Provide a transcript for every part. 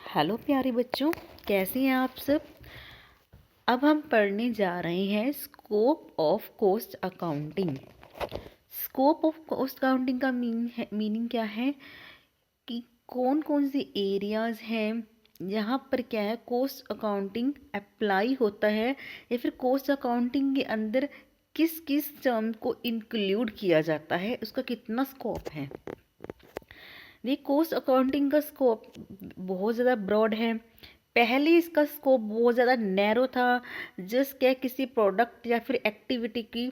Hello प्यारे बच्चों, कैसे हैं आप सब। अब हम पढ़ने जा रहे हैं scope of cost accounting. Scope of cost accounting का मीनिंग क्या है कि कौन कौन से एरियाज हैं जहाँ पर क्या है कॉस्ट अकाउंटिंग अप्लाई होता है, या फिर कॉस्ट अकाउंटिंग के अंदर किस किस टर्म को इंक्लूड किया जाता है, उसका कितना स्कोप है। ये कॉस्ट अकाउंटिंग का स्कोप बहुत ज़्यादा ब्रॉड है। पहले इसका स्कोप बहुत ज़्यादा नैरो था, जस्ट क्या किसी प्रोडक्ट या फिर एक्टिविटी की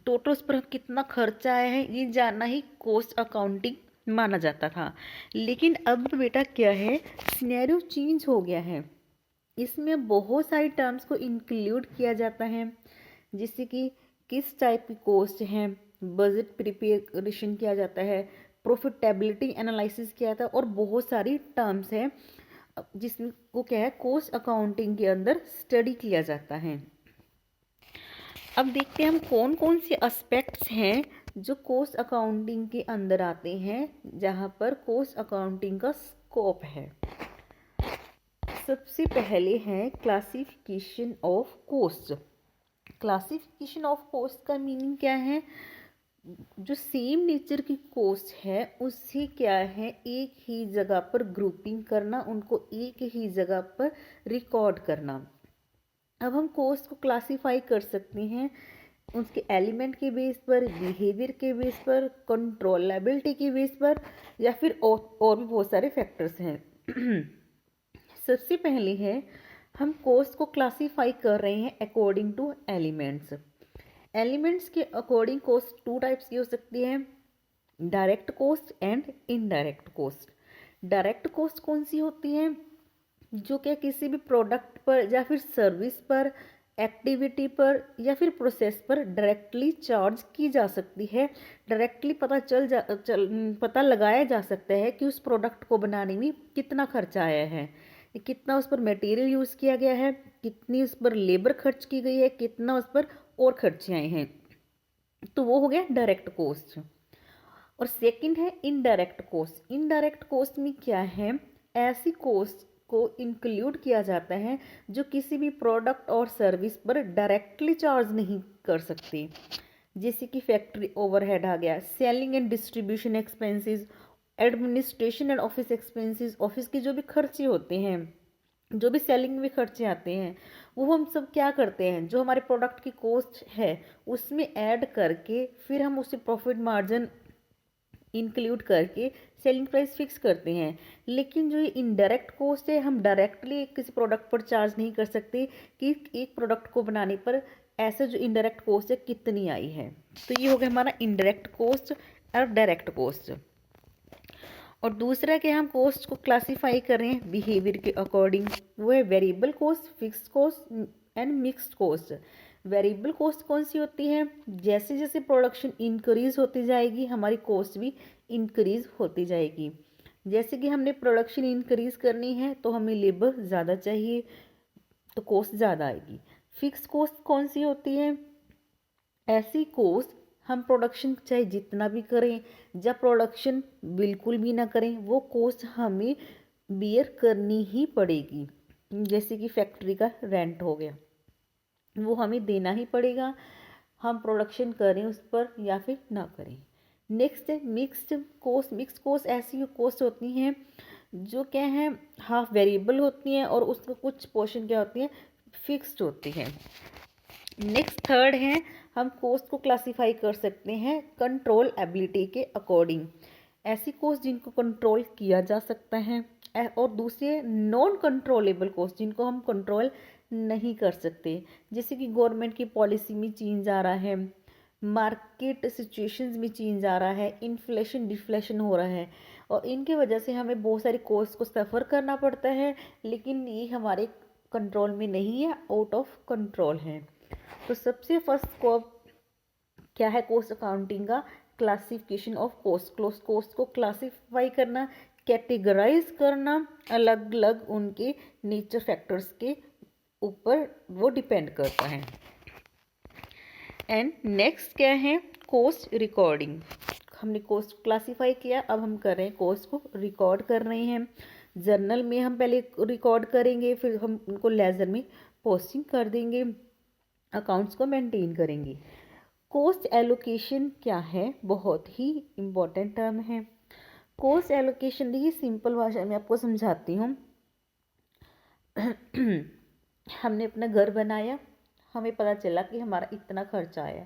टोटल उस पर कितना खर्चा आया है ये जानना ही कॉस्ट अकाउंटिंग माना जाता था। लेकिन अब बेटा क्या है, सिनेरियो चेंज हो गया है। इसमें बहुत सारी टर्म्स को इंक्लूड किया जाता है, जैसे कि किस टाइप की कॉस्ट है, बजट प्रिपरेशन किया जाता है, प्रॉफिटेबिलिटी एनालिसिस किया जाता है, और बहुत सारी टर्म्स हैं जिसको क्या है कॉस्ट अकाउंटिंग के अंदर स्टडी किया जाता है। अब देखते हैं हम कौन कौन से एस्पेक्ट्स हैं जो कॉस्ट अकाउंटिंग के अंदर आते हैं, जहां पर कॉस्ट अकाउंटिंग का स्कोप है। सबसे पहले है classification of cost. Classification of cost का मीनिंग क्या है, जो सेम नेचर की कॉस्ट है उससे क्या है एक ही जगह पर ग्रुपिंग करना, उनको एक ही जगह पर रिकॉर्ड करना। अब हम कॉस्ट को क्लासीफाई कर सकते हैं उसके एलिमेंट के बेस पर, बिहेवियर के बेस पर, कंट्रोलेबिलिटी के बेस पर, या फिर और भी बहुत सारे फैक्टर्स हैं। सबसे पहले है हम कॉस्ट को क्लासीफाई कर रहे हैं अकॉर्डिंग टू एलिमेंट्स। एलिमेंट्स के अकॉर्डिंग कॉस्ट टू टाइप्स की हो सकती है, direct cost and indirect cost. Direct cost कौन सी होती है, जो क्या किसी भी प्रोडक्ट पर या फिर सर्विस पर, एक्टिविटी पर या फिर प्रोसेस पर डायरेक्टली चार्ज की जा सकती है। डायरेक्टली पता लगाया जा सकता है कि उस प्रोडक्ट को बनाने में कितना खर्चा आया है, कितना उस पर मटेरियल यूज़ किया गया है, कितनी उस पर लेबर खर्च की गई है, कितना उस पर और खर्चे आए हैं। तो वो हो गया डायरेक्ट कॉस्ट। और सेकंड है इनडायरेक्ट कॉस्ट। इनडायरेक्ट कॉस्ट में क्या है, ऐसी कॉस्ट को इंक्लूड किया जाता है जो किसी भी प्रोडक्ट और सर्विस पर डायरेक्टली चार्ज नहीं कर सकती, जैसे कि फैक्ट्री ओवरहेड आ गया, selling and distribution expenses, administration and office expenses, office के जो भी खर्चे होते हैं, जो भी सेलिंग में खर्चे आते हैं, वो हम सब क्या करते हैं, जो हमारे प्रोडक्ट की कॉस्ट है उसमें ऐड करके फिर हम उसे प्रॉफिट मार्जिन इंक्लूड करके सेलिंग प्राइस फिक्स करते हैं। लेकिन जो ये इनडायरेक्ट कॉस्ट है, हम डायरेक्टली किसी प्रोडक्ट पर चार्ज नहीं कर सकते कि एक प्रोडक्ट को बनाने पर ऐसा जो इनडायरेक्ट कॉस्ट है कितनी आई है। तो ये हो गया हमारा इनडायरेक्ट कॉस्ट और डायरेक्ट कॉस्ट। और दूसरा कि हम कॉस्ट को क्लासीफाई करें बिहेवियर के अकॉर्डिंग, वो है variable cost, fixed cost and mixed cost. Variable cost कौन सी होती है, जैसे जैसे प्रोडक्शन इंक्रीज होती जाएगी हमारी कॉस्ट भी इंक्रीज होती जाएगी। जैसे कि हमने प्रोडक्शन इंक्रीज करनी है तो हमें लेबर ज़्यादा चाहिए तो कॉस्ट ज़्यादा आएगी। फिक्स कॉस्ट कौन सी होती है, ऐसी कॉस्ट हम प्रोडक्शन चाहे जितना भी करें या प्रोडक्शन बिल्कुल भी ना करें, वो कॉस्ट हमें बियर करनी ही पड़ेगी। जैसे कि फैक्ट्री का रेंट हो गया, वो हमें देना ही पड़ेगा, हम प्रोडक्शन करें उस पर या फिर ना करें। नेक्स्ट है मिक्स्ड कॉस्ट। मिक्स्ड कॉस्ट ऐसी कॉस्ट होती हैं जो क्या है हाफ वेरिएबल होती हैं और उसका कुछ पोर्शन क्या होती है फिक्स्ड होती है। नेक्स्ट थर्ड है हम कॉस्ट को क्लासीफाई कर सकते हैं कंट्रोल एबिलिटी के अकॉर्डिंग। ऐसी कॉस्ट जिनको कंट्रोल किया जा सकता है, और दूसरे नॉन कंट्रोलेबल कॉस्ट जिनको हम कंट्रोल नहीं कर सकते, जैसे कि गवर्नमेंट की पॉलिसी में चेंज आ रहा है, मार्केट सिचुएशंस में चेंज आ रहा है, इन्फ्लेशन डिफ्लेशन हो रहा है, और इनके वजह से हमें बहुत सारी कॉस्ट को सफ़र करना पड़ता है, लेकिन ये हमारे कंट्रोल में नहीं है, आउट ऑफ कंट्रोल है। तो सबसे फर्स्ट स्कोप क्या है कॉस्ट अकाउंटिंग का, क्लासिफिकेशन ऑफ कॉस्ट। कॉस्ट को क्लासीफाई करना, कैटेगराइज करना, अलग अलग उनके नेचर फैक्टर्स के ऊपर वो डिपेंड करता है। एंड नेक्स्ट क्या है कॉस्ट रिकॉर्डिंग। हमने कॉस्ट क्लासीफाई किया, अब हम कर रहे हैं कॉस्ट को रिकॉर्ड कर रहे हैं। जर्नल में हम पहले रिकॉर्ड करेंगे, फिर हम उनको लेजर में पोस्टिंग कर देंगे, अकाउंट्स को मेंटेन करेंगे। कॉस्ट एलोकेशन क्या है? बहुत ही इम्पोर्टेंट टर्म है। कॉस्ट एलोकेशन देखिए सिंपल भाषा में आपको समझाती हूँ। हमने अपना घर बनाया, हमें पता चला कि हमारा इतना खर्चा आया।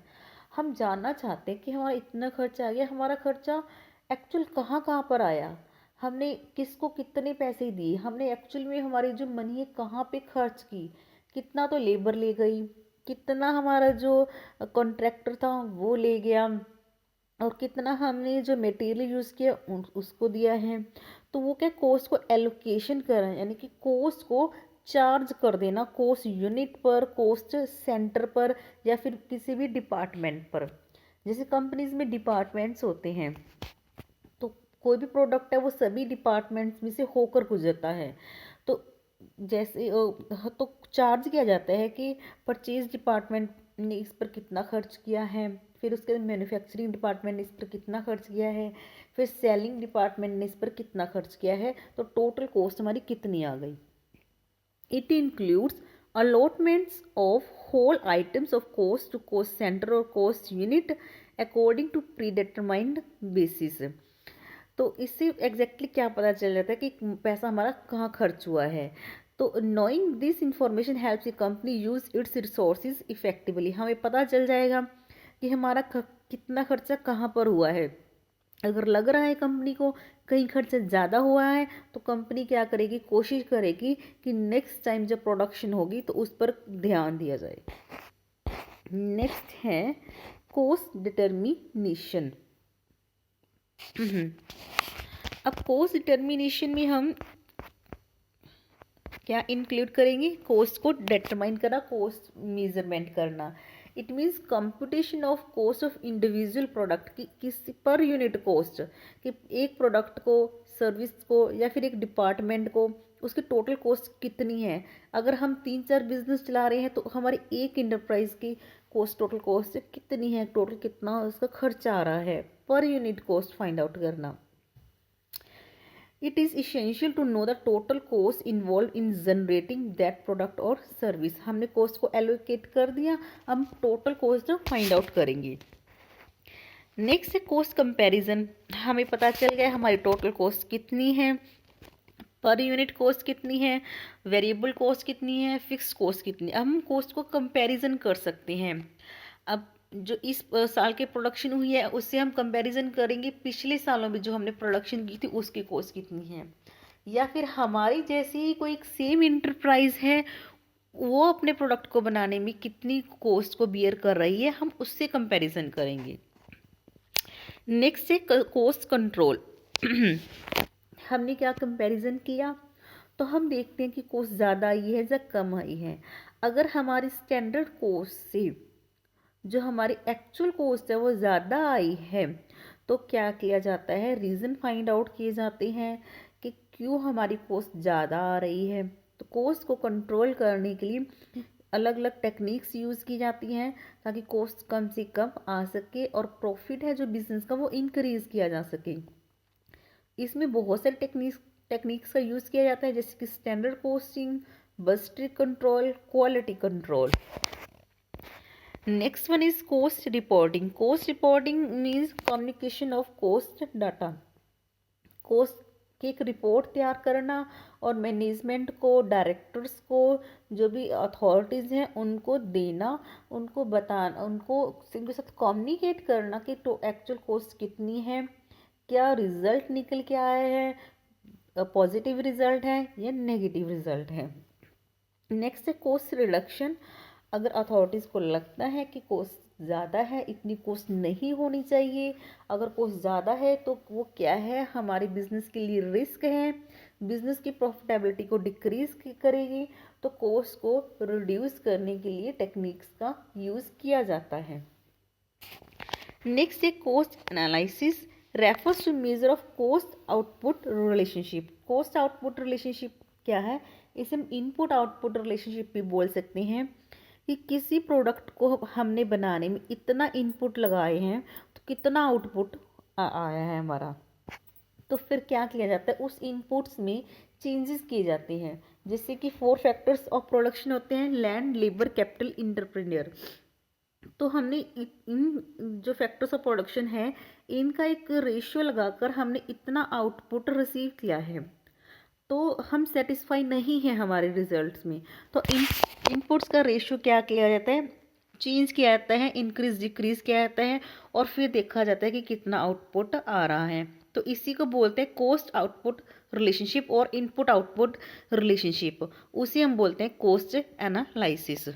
हम जानना चाहते हैं कि हमारा इतना खर्चा आ गया, हमारा खर्चा एक्चुअल कहाँ कहाँ पर आया, हमने किसको कितने पैसे दिए, हमने एक्चुअल में हमारी जो मनी है कहाँ पे खर्च की, कितना तो लेबर ले गई, कितना हमारा जो कॉन्ट्रैक्टर था वो ले गया, और कितना हमने जो मटेरियल यूज़ किया उसको दिया है। तो वो क्या, कॉस्ट को एलोकेशन कर रहे हैं, यानी कि कॉस्ट को चार्ज कर देना, कॉस्ट यूनिट पर, कॉस्ट सेंटर पर, या फिर किसी भी डिपार्टमेंट पर। जैसे कंपनीज में डिपार्टमेंट्स होते हैं, तो कोई भी प्रोडक्ट है वो सभी डिपार्टमेंट्स में से होकर गुजरता है। तो जैसे तो चार्ज किया जाता है कि परचेज डिपार्टमेंट ने इस पर कितना खर्च किया है, फिर उसके मैन्युफैक्चरिंग डिपार्टमेंट ने इस पर कितना खर्च किया है, फिर सेलिंग डिपार्टमेंट ने इस पर कितना खर्च किया है, तो टोटल कॉस्ट हमारी कितनी आ गई। It includes allotments of whole items of cost to cost center or cost unit according to predetermined basis। तो इससे एग्जैक्टली क्या पता चल जाता है कि पैसा हमारा कहाँ खर्च हुआ है। तो knowing this information helps the company use it's resources effectively. हमें पता चल जाएगा कि हमारा कितना खर्चा कहाँ पर हुआ है। अगर लग रहा है कंपनी को कहीं खर्चा ज़्यादा हुआ है, तो कंपनी क्या करेगी, कोशिश करेगी कि नेक्स्ट टाइम जब प्रोडक्शन होगी तो उस पर ध्यान दिया जाए। नेक्स्ट है कॉस्ट डिटर्मिनेशन। अब कॉस्ट डिटर्मिनेशन में हम क्या इंक्लूड करेंगे, कॉस्ट को डिटरमाइन करना, कॉस्ट मेजरमेंट करना। It means computation of cost of individual product की किसी पर यूनिट कॉस्ट, कि एक प्रोडक्ट को, सर्विस को, या फिर एक डिपार्टमेंट को उसकी टोटल कॉस्ट कितनी है। अगर हम 3-4 बिजनेस चला रहे हैं तो हमारी एक इंटरप्राइज की कॉस्ट, टोटल कॉस्ट कितनी है, टोटल कितना उसका खर्चा आ रहा है, per unit cost find out करना। It is essential to know the total cost involved in generating that product or service। हमने कॉस्ट को एलोकेट कर दिया, हम टोटल कॉस्ट फाइंड आउट करेंगे। नेक्स्ट है कॉस्ट कंपैरिजन। हमें पता चल गया हमारी टोटल कॉस्ट कितनी है, पर यूनिट कॉस्ट कितनी है, वेरिएबल कॉस्ट कितनी है, फिक्स कॉस्ट कितनी है। हम कॉस्ट को कंपैरिजन कर सकते हैं। अब जो इस साल के प्रोडक्शन हुई है उससे हम कंपैरिजन करेंगे पिछले सालों में जो हमने प्रोडक्शन की थी उसकी कॉस्ट कितनी है, या फिर हमारी जैसी ही कोई एक सेम इंटरप्राइज है वो अपने प्रोडक्ट को बनाने में कितनी कॉस्ट को बियर कर रही है, हम उससे कंपैरिजन करेंगे। नेक्स्ट है कॉस्ट कंट्रोल। हमने क्या कंपैरिजन किया, तो हम देखते हैं कि कॉस्ट ज़्यादा आई है या कम आई है। अगर हमारी स्टैंडर्ड कॉस्ट से जो हमारी एक्चुअल कॉस्ट है वो ज़्यादा आई है, तो क्या किया जाता है, रीज़न फाइंड आउट किए जाते हैं कि क्यों हमारी कॉस्ट ज़्यादा आ रही है। तो कॉस्ट को कंट्रोल करने के लिए अलग अलग टेक्निक्स यूज़ की जाती हैं ताकि कॉस्ट कम से कम आ सके और प्रॉफिट है जो बिजनेस का वो इंक्रीज़ किया जा सके। इसमें बहुत सारे टेक्निक्स का यूज़ किया जाता है, जैसे कि standard costing, budget control, quality control. Next one is cost reporting। Cost reporting means communication of cost data। cost की एक रिपोर्ट तैयार करना और मैनेजमेंट को, डायरेक्टर्स को, जो भी अथॉरिटीज़ हैं उनको देना, उनको बताना, उनको उनके साथ कम्युनिकेट करना कि तो एक्चुअल कॉस्ट कितनी है, क्या रिजल्ट निकल के आया है, पॉजिटिव रिजल्ट है या नेगेटिव रिजल्ट है। नेक्स्ट है कॉस्ट रिडक्शन। अगर अथॉरिटीज़ को लगता है कि कॉस्ट ज़्यादा है, इतनी कॉस्ट नहीं होनी चाहिए, अगर कॉस्ट ज़्यादा है तो वो क्या है, हमारे बिजनेस के लिए रिस्क है, बिजनेस की प्रॉफिटेबिलिटी को डिक्रीज करेगी, तो कॉस्ट को रिड्यूस करने के लिए टेक्निक्स का यूज़ किया जाता है। नेक्स्ट है cost analysis, refers to measure of cost output relationship. Cost output relationship क्या है, इसे हम इनपुट आउटपुट रिलेशनशिप भी बोल सकते हैं कि किसी प्रोडक्ट को हमने बनाने में इतना इनपुट लगाए हैं तो कितना आउटपुट आया है हमारा। तो फिर क्या किया जाता है, उस इनपुट्स में चेंजेस किए जाते हैं। जैसे कि 4 फैक्टर्स ऑफ प्रोडक्शन होते हैं, लैंड, लेबर, कैपिटल, एंटरप्रेन्योर। तो हमने इन जो फैक्टर्स ऑफ प्रोडक्शन है, इनका एक रेशियो लगाकर हमने इतना आउटपुट रिसीव किया है, तो हम सेटिस्फाई नहीं है हमारे रिजल्ट्स में। तो इन इनपुट्स का रेशियो क्या किया जाता है, चेंज किया जाता है, इंक्रीज डिक्रीज किया जाता है, और फिर देखा जाता है कि कितना आउटपुट आ रहा है। तो इसी को बोलते हैं कॉस्ट आउटपुट रिलेशनशिप और इनपुट आउटपुट रिलेशनशिप। उसे हम बोलते हैं कॉस्ट एनालिसिस।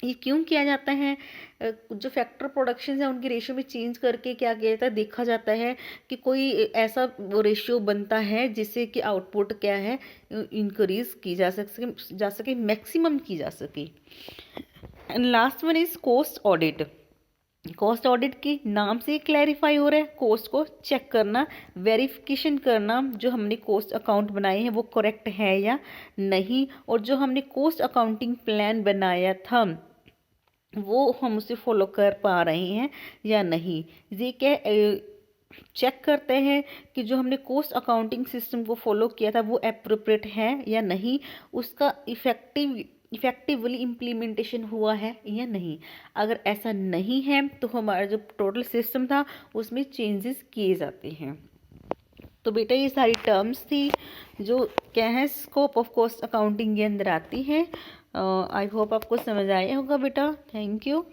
ये क्यों किया जाता है, जो फैक्टर प्रोडक्शन है उनकी रेशियो में चेंज करके क्या किया जाता है, देखा जाता है कि कोई ऐसा रेशियो बनता है जिससे कि आउटपुट क्या है, इंक्रीज की जा सके मैक्सिमम की जा सके। And last one is cost audit. Cost audit के नाम से क्लैरिफाई हो रहा है, कॉस्ट को चेक करना, वेरिफिकेशन करना, जो हमने कॉस्ट अकाउंट बनाए हैं वो करेक्ट है या नहीं, और जो हमने कॉस्ट अकाउंटिंग प्लान बनाया था वो हम उसे फॉलो कर पा रहे हैं या नहीं। ये क्या चेक करते हैं कि जो हमने कॉस्ट अकाउंटिंग सिस्टम को फॉलो किया था वो एप्रोप्रिएट है या नहीं, उसका इफेक्टिवली इम्प्लीमेंटेशन हुआ है या नहीं। अगर ऐसा नहीं है तो हमारा जो टोटल सिस्टम था उसमें चेंजेस किए जाते हैं। तो बेटा ये सारी टर्म्स थी जो क्या है स्कोप ऑफ कॉस्ट अकाउंटिंग के अंदर आती है। आई होप आपको समझ आया होगा बेटा। Thank you.